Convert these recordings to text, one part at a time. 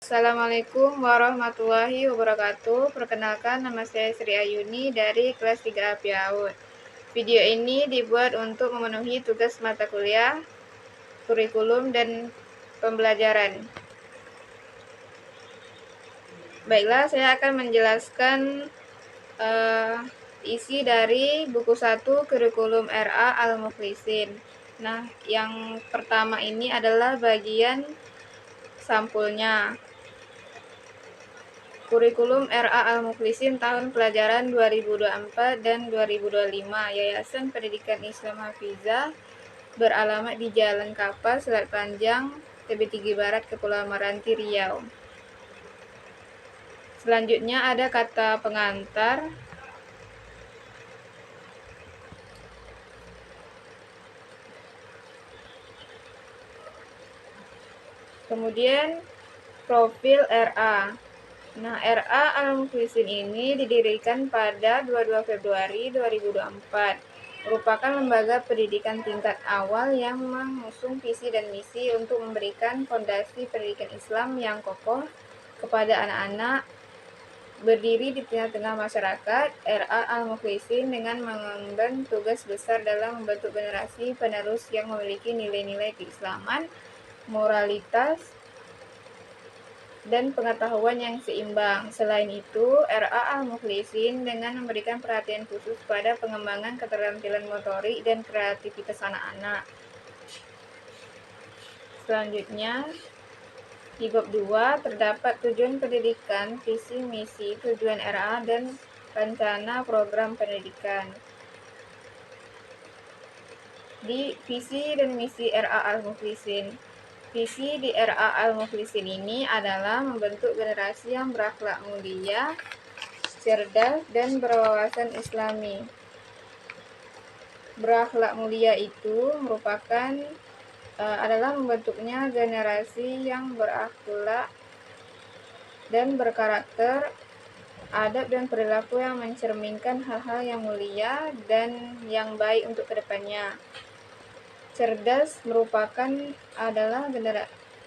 Assalamualaikum warahmatullahi wabarakatuh. Perkenalkan, nama saya Sri Ayuni dari kelas 3A PAUD. Video ini dibuat untuk memenuhi tugas mata kuliah, kurikulum, dan pembelajaran. Baiklah, saya akan menjelaskan isi dari buku 1 kurikulum RA Al-Muflisin. Nah, yang pertama ini adalah bagian sampulnya. Kurikulum RA Al-Muflisin tahun pelajaran 2024 dan 2025 Yayasan Pendidikan Islam Hafizah beralamat di Jalan Kapas, Selat Panjang, Tebet Barat, Kepulauan Meranti, Riau. Selanjutnya ada kata pengantar. Kemudian profil RA. Nah, RA Al-Muflisin ini didirikan pada 22 Februari 2024. Merupakan lembaga pendidikan tingkat awal yang mengusung visi dan misi untuk memberikan fondasi pendidikan Islam yang kokoh kepada anak-anak, berdiri di tengah-tengah masyarakat. RA Al-Muflisin dengan mengemban tugas besar dalam membentuk generasi penerus yang memiliki nilai-nilai keislaman, moralitas, dan pengetahuan yang seimbang. Selain itu, RA Al-Muflisin dengan memberikan perhatian khusus pada pengembangan keterampilan motorik dan kreativitas anak-anak. Selanjutnya, di bab 2 terdapat tujuan pendidikan, visi misi, tujuan RA, dan rencana program pendidikan. Di visi dan misi RA Al-Muflisin. Visi di RA Al-Muflisin ini adalah membentuk generasi yang berakhlak mulia, cerdas, dan berwawasan Islami. Berakhlak mulia itu merupakan adalah membentuknya generasi yang berakhlak dan berkarakter, adab dan perilaku yang mencerminkan hal-hal yang mulia dan yang baik untuk kedepannya. Cerdas merupakan adalah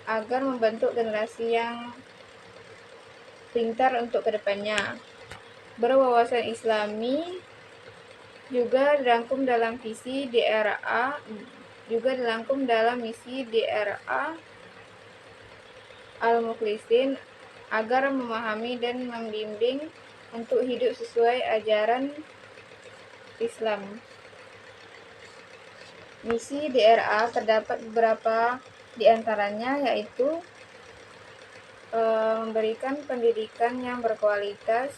agar membentuk generasi yang pintar untuk kedepannya. Berwawasan Islami juga dirangkum dalam visi DRA, juga dirangkum dalam misi DRA Al-Muflisin agar memahami dan membimbing untuk hidup sesuai ajaran Islam. Misi DRA terdapat beberapa di antaranya, yaitu memberikan pendidikan yang berkualitas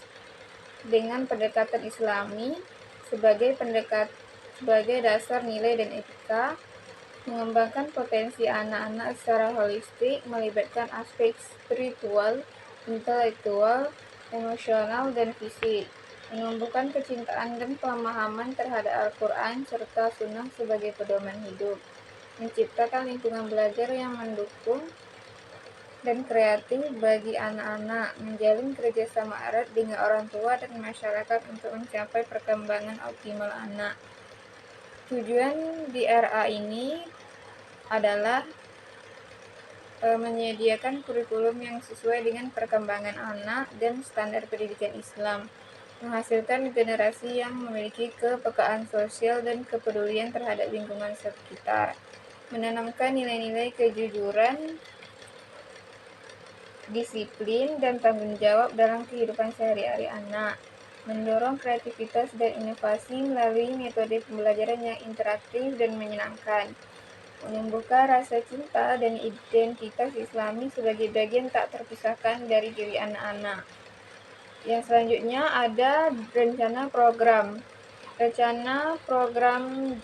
dengan pendekatan Islami sebagai dasar nilai dan etika, mengembangkan potensi anak-anak secara holistik, melibatkan aspek spiritual, intelektual, emosional, dan fisik, menumbuhkan kecintaan dan pemahaman terhadap Al-Quran serta Sunnah sebagai pedoman hidup, menciptakan lingkungan belajar yang mendukung dan kreatif bagi anak-anak, menjalin kerjasama erat dengan orang tua dan masyarakat untuk mencapai perkembangan optimal anak. Tujuan di RA ini adalah menyediakan kurikulum yang sesuai dengan perkembangan anak dan standar pendidikan Islam, menghasilkan generasi yang memiliki kepekaan sosial dan kepedulian terhadap lingkungan sekitar, menanamkan nilai-nilai kejujuran, disiplin, dan tanggung jawab dalam kehidupan sehari-hari anak, mendorong kreativitas dan inovasi melalui metode pembelajaran yang interaktif dan menyenangkan, menumbuhkan rasa cinta dan identitas Islami sebagai bagian tak terpisahkan dari diri anak-anak. Yang selanjutnya ada rencana program. Rencana program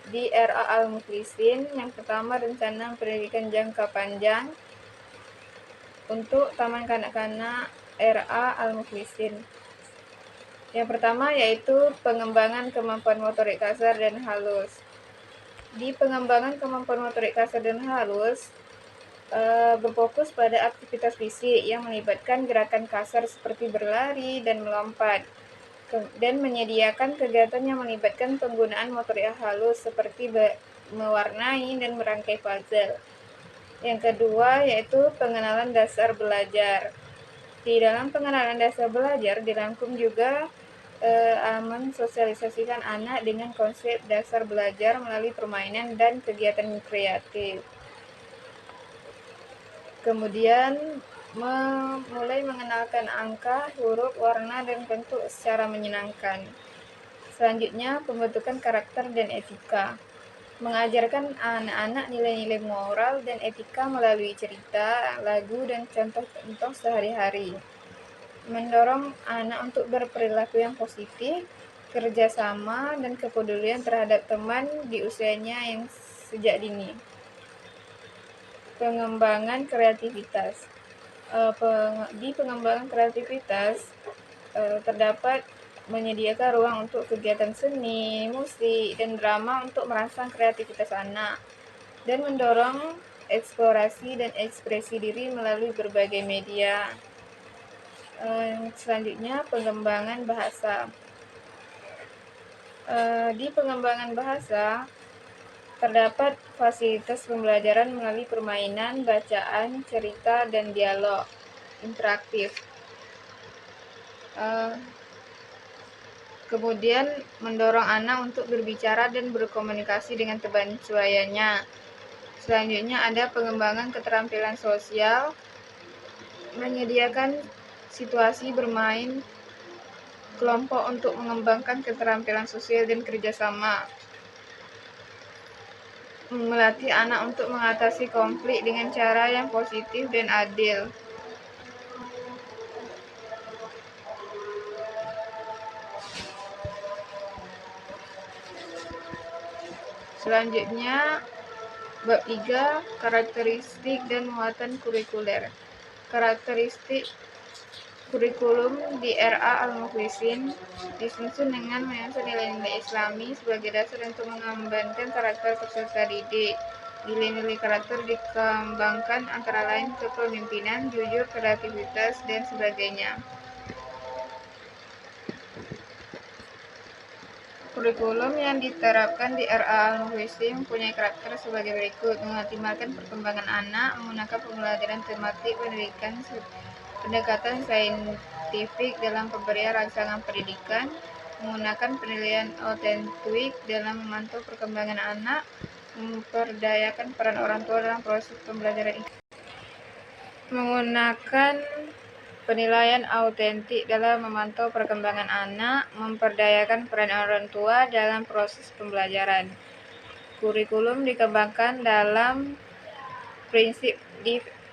di RA Al-Muflisin. Yang pertama, rencana pendidikan jangka panjang untuk Taman Kanak-kanak RA Al-Muflisin. Yang pertama yaitu pengembangan kemampuan motorik kasar dan halus. Di pengembangan kemampuan motorik kasar dan halus berfokus pada aktivitas fisik yang melibatkan gerakan kasar seperti berlari dan melompat, dan menyediakan kegiatan yang melibatkan penggunaan motorik halus seperti mewarnai dan merangkai puzzle. Yang kedua yaitu pengenalan dasar belajar. Di dalam pengenalan dasar belajar dirangkum juga mensosialisasikan anak dengan konsep dasar belajar melalui permainan dan kegiatan kreatif. Kemudian mulai mengenalkan angka, huruf, warna, dan bentuk secara menyenangkan. Selanjutnya, pembentukan karakter dan etika. Mengajarkan anak-anak nilai-nilai moral dan etika melalui cerita, lagu, dan contoh-contoh sehari-hari. Mendorong anak untuk berperilaku yang positif, kerjasama, dan kepedulian terhadap teman di usianya yang sejak dini. Pengembangan kreativitas. Di pengembangan kreativitas terdapat menyediakan ruang untuk kegiatan seni, musik, dan drama untuk merangsang kreativitas anak dan mendorong eksplorasi dan ekspresi diri melalui berbagai media. Selanjutnya, pengembangan bahasa. Di pengembangan bahasa terdapat fasilitas pembelajaran melalui permainan, bacaan, cerita, dan dialog interaktif. Kemudian mendorong anak untuk berbicara dan berkomunikasi dengan teman sebayanya. Selanjutnya ada pengembangan keterampilan sosial, menyediakan situasi bermain kelompok untuk mengembangkan keterampilan sosial dan kerjasama. Melatih anak untuk mengatasi konflik dengan cara yang positif dan adil. Selanjutnya, bab 3, karakteristik dan muatan kurikuler. Karakteristik kurikulum di RA Al-Muklisin disusun dengan menyusun nilai-nilai Islami sebagai dasar untuk mengembangkan karakter peserta didik. Nilai-nilai karakter dikembangkan antara lain kepemimpinan, jujur, kreativitas, dan sebagainya. Kurikulum yang diterapkan di RA Al-Muklisin mempunyai karakter sebagai berikut: mengoptimalkan perkembangan anak, menggunakan pembelajaran tematik pendidikan, pendekatan saintifik dalam pemberian rangsangan pendidikan, menggunakan penilaian autentik dalam memantau perkembangan anak, memperdayakan peran orang tua dalam proses pembelajaran. Menggunakan penilaian autentik dalam memantau perkembangan anak, memperdayakan peran orang tua dalam proses pembelajaran. Kurikulum dikembangkan dalam prinsip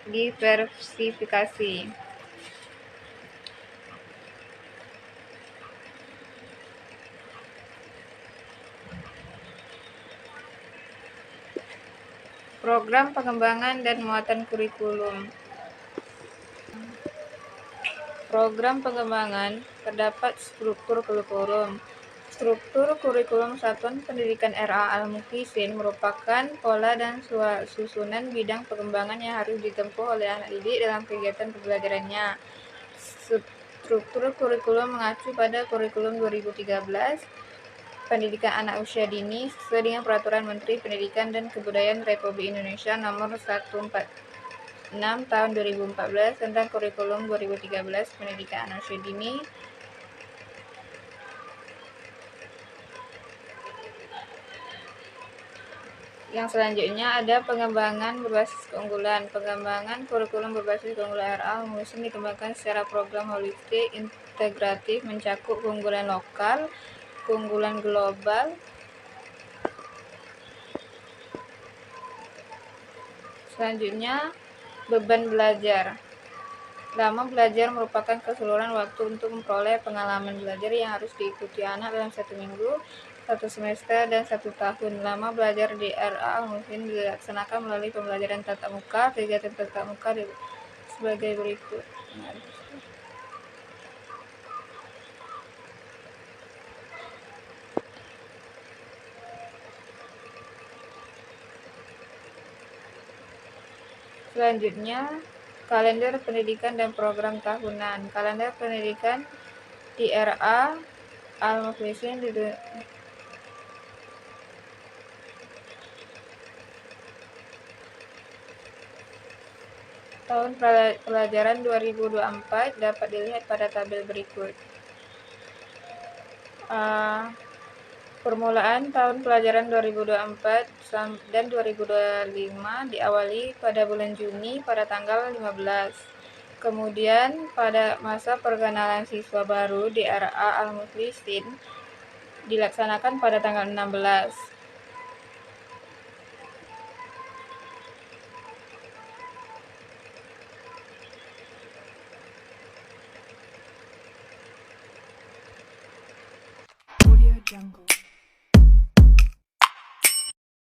diversifikasi. Program pengembangan dan muatan kurikulum. Program pengembangan terdapat struktur kurikulum. Struktur kurikulum Satuan Pendidikan RA Al-Muklisin merupakan pola dan susunan bidang pengembangan yang harus ditempuh oleh anak didik dalam kegiatan pembelajarannya. Struktur kurikulum mengacu pada kurikulum 2013 Pendidikan Anak Usia Dini sesuai dengan Peraturan Menteri Pendidikan dan Kebudayaan Republik Indonesia Nomor 146 Tahun 2014 tentang Kurikulum 2013 Pendidikan Anak Usia Dini. Yang selanjutnya ada pengembangan berbasis keunggulan. Pengembangan kurikulum berbasis keunggulan RA Al-Muklisin dikembangkan secara program holistik, integratif, mencakup keunggulan lokal, keunggulan global. Selanjutnya, beban belajar. Lama belajar merupakan keseluruhan waktu untuk memperoleh pengalaman belajar yang harus diikuti anak dalam 1 minggu, 1 semester, dan 1 tahun. Lama belajar di RA Al-Muklisin dilaksanakan melalui pembelajaran tatap muka. Kegiatan tatap muka sebagai berikut. Selanjutnya, kalender pendidikan dan program tahunan. Kalender pendidikan di RA Al-Muklisin Tahun pelajaran 2024 dapat dilihat pada tabel berikut. Permulaan tahun pelajaran 2024 dan 2025 diawali pada bulan Juni pada tanggal 15. Kemudian pada masa perkenalan siswa baru di RA Al-Muflisin dilaksanakan pada tanggal 16. Audio Jungle.